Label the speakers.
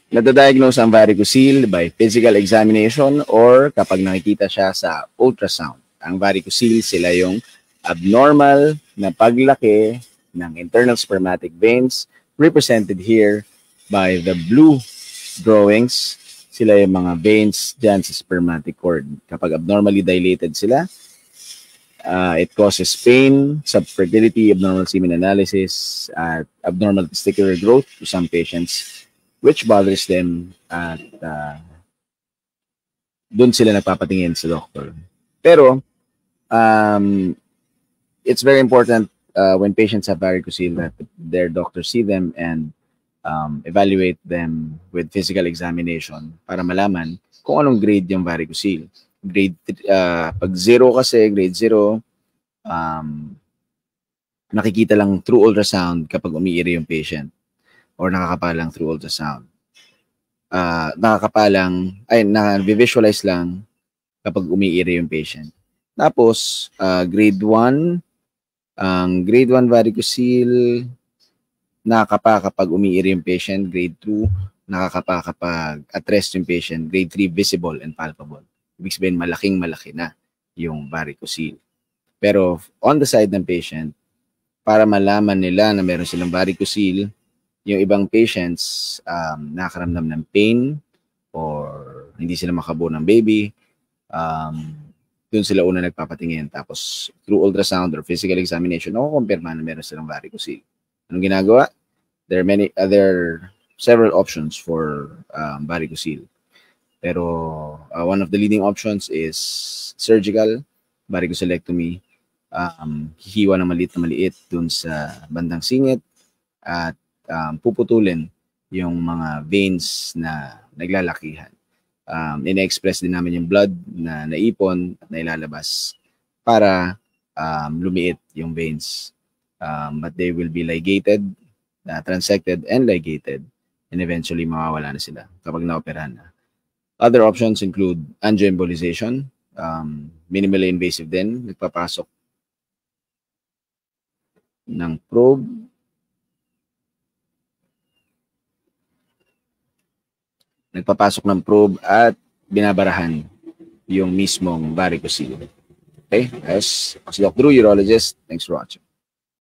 Speaker 1: Nadadiagnose ang varicocele by physical examination or kapag nakikita siya sa ultrasound. Ang varicocele, sila yung abnormal na paglaki ng internal spermatic veins represented here by the blue drawings. Sila yung mga veins dyan sa spermatic cord. Kapag abnormally dilated sila, it causes pain, subfertility, abnormal semen analysis, abnormal testicular growth to some patients, which bothers them at dun sila nagpapatingin sa doctor. Pero, it's very important when patients have varicocele that their doctor see them and evaluate them with physical examination para malaman kung anong grade yung varicocele. Pag 0 kasi, grade 0, nakikita lang through ultrasound kapag umiiri yung patient or nakakapalang through ultrasound. Na-visualize lang kapag umiiri yung patient. Tapos, grade 1, ang grade 1 varicocele, nakakapa kapag umiiri yung patient. Grade 2, nakakapa kapag at rest yung patient. Grade 3, visible and palpable. Ibig sabihin, malaking-malaki na yung varicocele. Pero on the side ng patient, para malaman nila na meron silang varicocele, yung ibang patients nakakaramdam ng pain or hindi sila makabuo ng baby, doon sila una nagpapatingin. Tapos through ultrasound or physical examination, nakukumpirma na meron silang varicocele. Anong ginagawa? There are several options for varicocele. Pero one of the leading options is surgical varicocelectomy. Hihiwa ng maliit dun sa bandang singit at puputulin yung mga veins na naglalakihan. Ina-express din namin yung blood na naipon at nailalabas para lumiit yung veins. But they will be ligated, transected and ligated, and eventually mawawala na sila kapag naoperahan na. Other options include angioembolization, minimally invasive din, nagpapasok ng probe, at binabarahan yung mismong varicocele. Okay? As Dr. Drew, urologist. Thanks for watching.